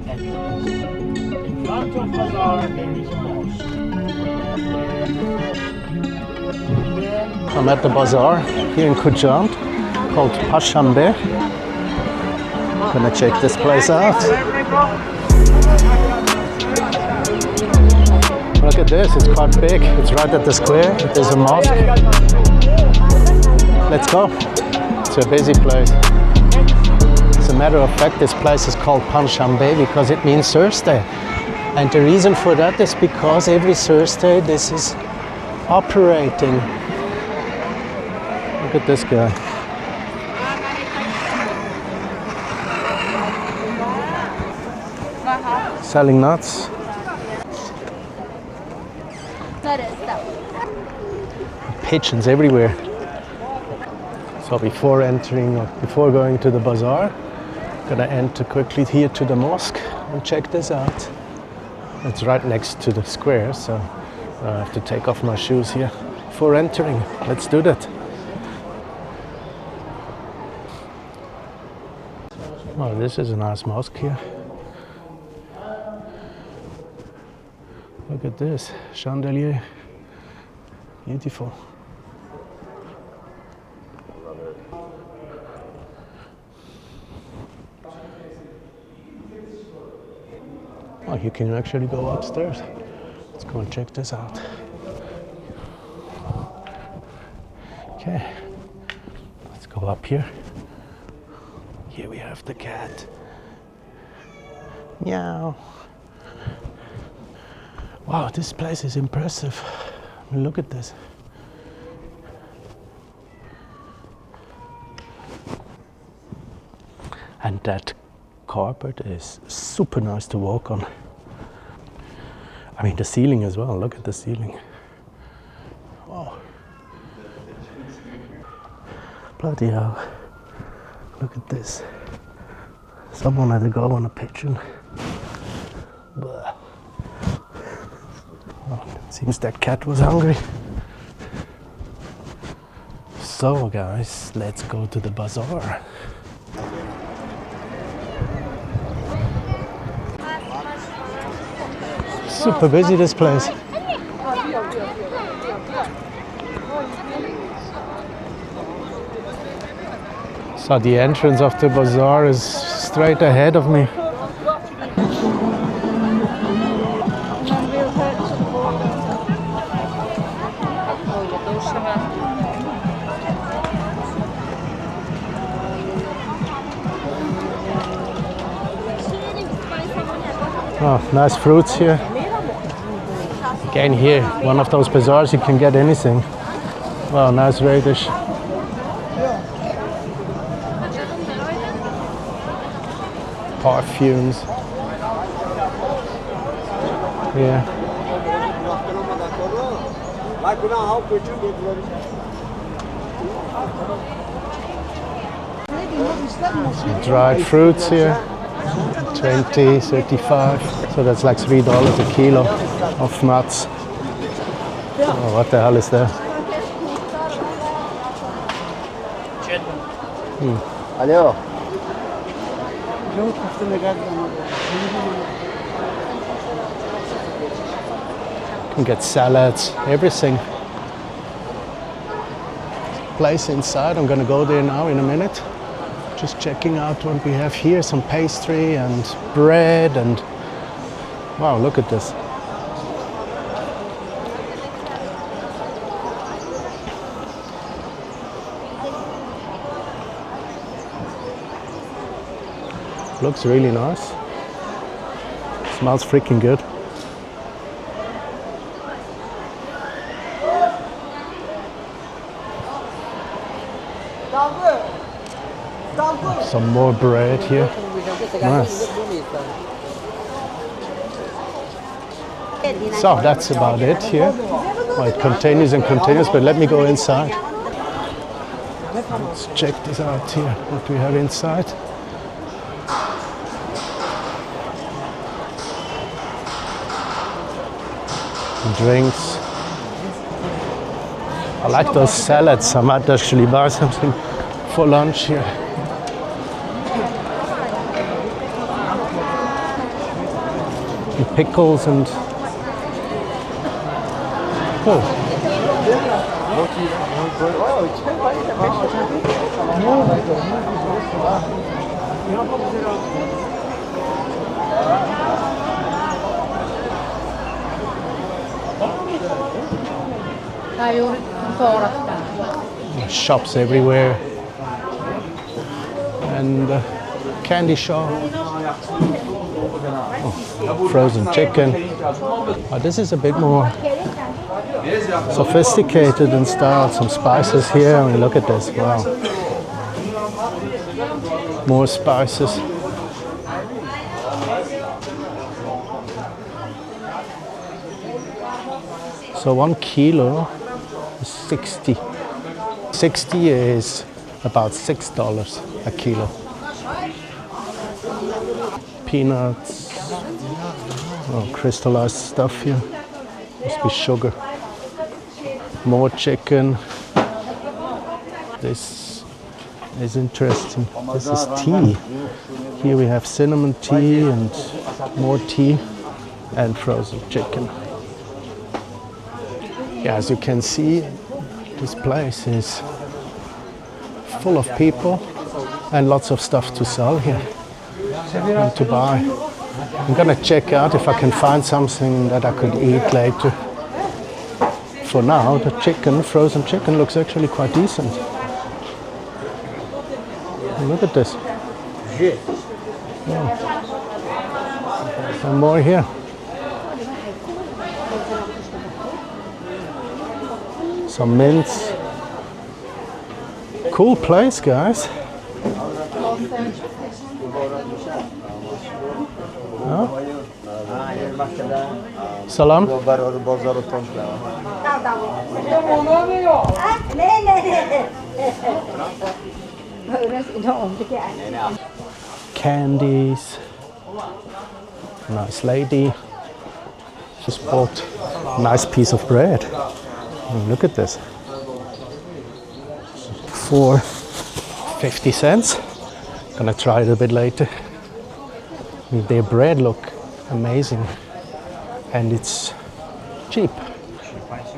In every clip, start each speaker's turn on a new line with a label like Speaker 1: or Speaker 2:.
Speaker 1: entrance. In front of Bazaar there is a mosque.
Speaker 2: I'm at the bazaar here in Khujand called Panjshanbe. Gonna check this place out. Look at this, it's quite big. It's right at the square. There's a mosque. Let's go. It's a busy place. As a matter of fact, this place is called Panjshanbe because it means Thursday. And the reason for that is because every Thursday this is operating. Look at this guy. Selling nuts. Pigeons everywhere. So before entering or before going to the bazaar, gonna enter quickly here to the mosque and check this out. It's right next to the square, so I have to take off my shoes here before entering. Let's do that. Oh, this is a nice mosque here. Look at this chandelier. Beautiful. Oh, you can actually go upstairs. Let's go and check this out. Okay, let's go up here. Here we have the cat. Meow. Wow, this place is impressive. I mean, look at this. And that carpet is super nice to walk on. I mean, the ceiling as well. Look at the ceiling. Wow. Bloody hell. Look at this. Someone had to go on a pigeon. Blah. Oh, seems that cat was hungry. So guys, let's go to the bazaar. Super busy this place. So the entrance of the bazaar is straight ahead of me. Oh, nice fruits here. Again here, one of those bazaars you can get anything. Wow, nice radish. Perfumes. Yeah. Some dried fruits here. 20, 35. So that's like $3 a kilo of nuts. Oh, what the hell is that?
Speaker 3: Hello.
Speaker 2: You can get salads, everything. Place inside, I'm gonna go there now in a minute. Just checking out what we have here, some pastry and bread and wow, look at this. Looks really nice. Smells freaking good. Some more bread here. Nice. So that's about it here. Well, it continues and continues, but let me go inside. Let's check this out here, what we have inside. Drinks. I like those salads. I might actually buy something for lunch here. And pickles and oh, shops everywhere and candy shop. Oh, frozen chicken. Oh, this is a bit more sophisticated in style. Some spices here. I mean, look at this. Wow. More spices. So 1 kilo is 60. 60 is about $6 a kilo. Peanuts. Oh, crystallized stuff here. Must be sugar. More chicken. This is interesting. This is tea. Here we have cinnamon tea and more tea and frozen chicken. Yeah, as you can see, this place is full of people and lots of stuff to sell here and to buy. I'm gonna check out if I can find something that I could eat later. For now, the chicken, frozen chicken, looks actually quite decent. And look at this. Yeah. Some more here. Some mints. Cool place, guys. Huh? Salam. Candies. Nice lady. Just bought a nice piece of bread. Look at this. For 50 cents. Gonna try it a bit later. Their bread look amazing and it's cheap.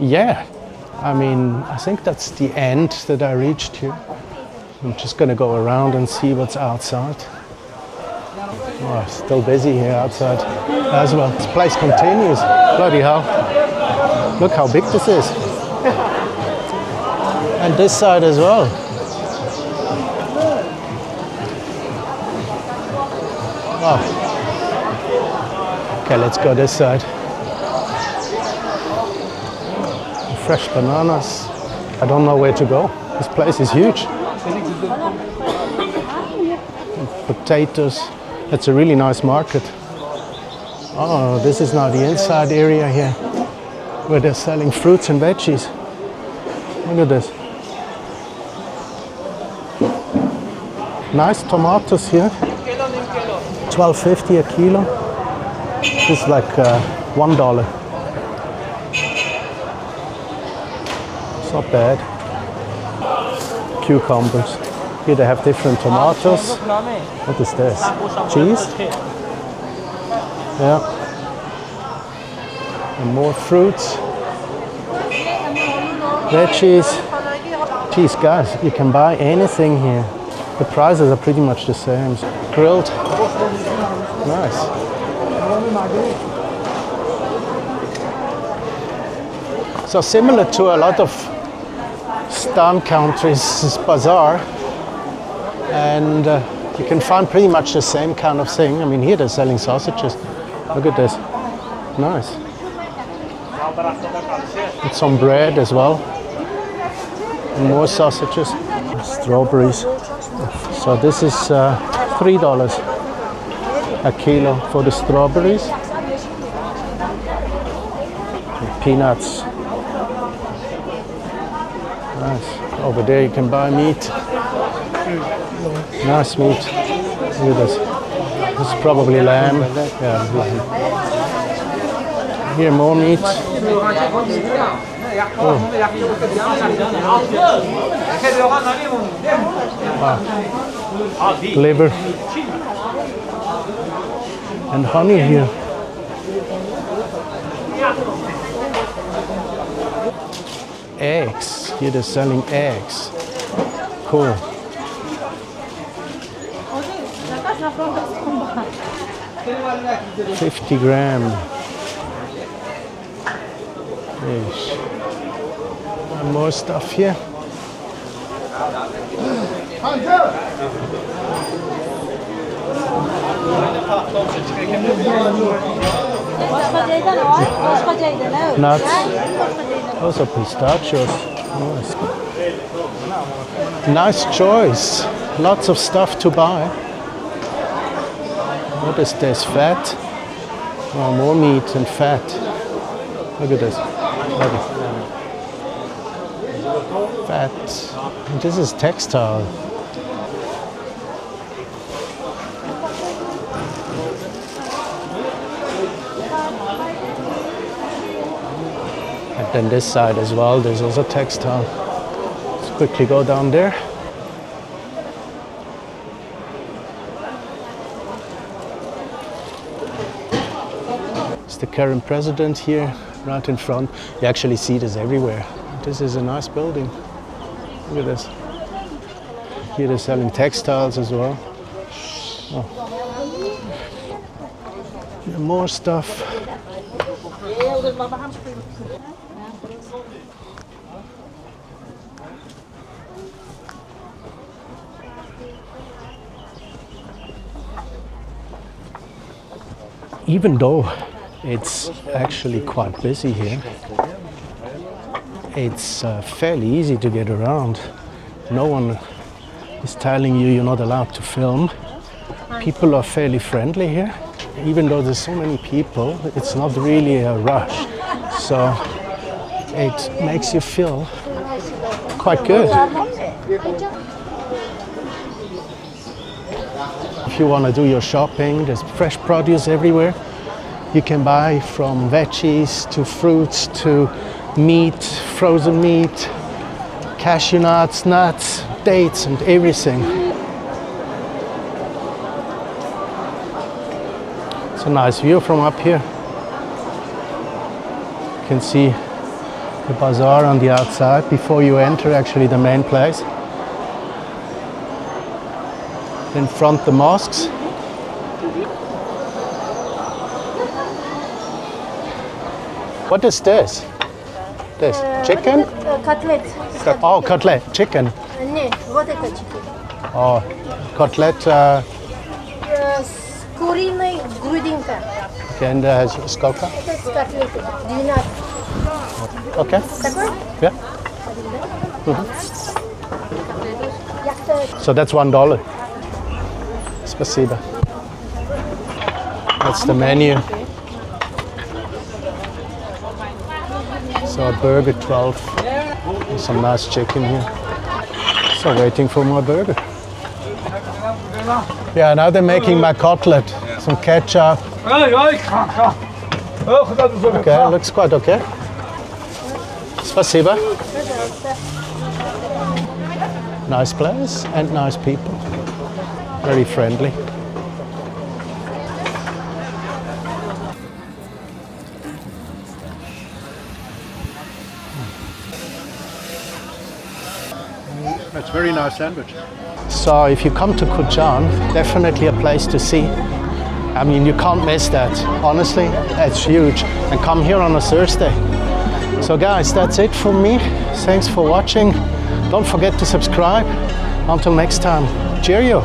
Speaker 2: Yeah, I mean, I think that's the end that I reached here. I'm just gonna go around and see what's outside. Oh, still busy here outside as well. This place continues. Bloody hell. Look how big this is. And this side as well. Wow. Okay, let's go this side. Fresh bananas. I don't know where to go. This place is huge. Potatoes. It's a really nice market. Oh, this is now the inside area here, where they're selling fruits and veggies. Look at this. Nice tomatoes here. $12.50 a kilo. This is like $1. It's not bad. Cucumbers. Here they have different tomatoes. What is this? Cheese? Yeah. And more fruits. Veggies. Geez, guys, you can buy anything here. The prices are pretty much the same. Grilled. Nice. So similar to a lot of Stan countries' bazaar, and you can find pretty much the same kind of thing. I mean, here they're selling sausages. Look at this. Nice. And some bread as well. And more sausages. Strawberries. So this is $3 a kilo for the strawberries. And peanuts. Nice. Over there you can buy meat. Nice meat. Look at this. This is probably lamb. Yeah, lamb. Here more meat. Oh. Wow. Liver. And honey here. Eggs. Here they're selling eggs. Cool. 50 gram. Yes. And more stuff here. Nuts. Those are pistachios. Nice choice. Lots of stuff to buy. What is this? Fat? Oh, more meat and fat. Look at this. Fat. And this is textile. And then this side as well, there's also textile. Let's quickly go down there. It's the current president here, right in front. You actually see this everywhere. This is a nice building. Look at this. Here they're selling textiles as well. Oh. More stuff. Even though it's actually quite busy here, it's fairly easy to get around. No one is telling you you're not allowed to film. People are fairly friendly here. Even though there's so many people, it's not really a rush. So it makes you feel quite good. If you want to do your shopping, there's fresh produce everywhere. You can buy from veggies to fruits to meat, frozen meat, cashew nuts, dates and everything. It's a nice view from up here. You can see the bazaar on the outside before you enter actually the main place. In front the mosques. What is this? This chicken?
Speaker 3: Cutlet.
Speaker 2: Oh, cutlet, chicken.
Speaker 3: Не, вот это chicken.
Speaker 2: Oh, cutlet.
Speaker 3: С куриной грудинка.
Speaker 2: Okay, and сколько?
Speaker 3: Это с котлеты. 12.
Speaker 2: Okay.
Speaker 3: Такой?
Speaker 2: Yeah. So that's $1. Спасибо. That's the menu. So a burger 12. And some nice chicken here. So waiting for my burger. Yeah, now they're making my cutlet. Some ketchup. Okay, looks quite okay. Спасибо. Nice place and nice people. Very friendly.
Speaker 1: That's a very nice sandwich.
Speaker 2: So if you come to Khujand, definitely a place to see. I mean, you can't miss that. Honestly, it's huge. And come here on a Thursday. So guys, that's it for me. Thanks for watching. Don't forget to subscribe. Until next time, cheerio.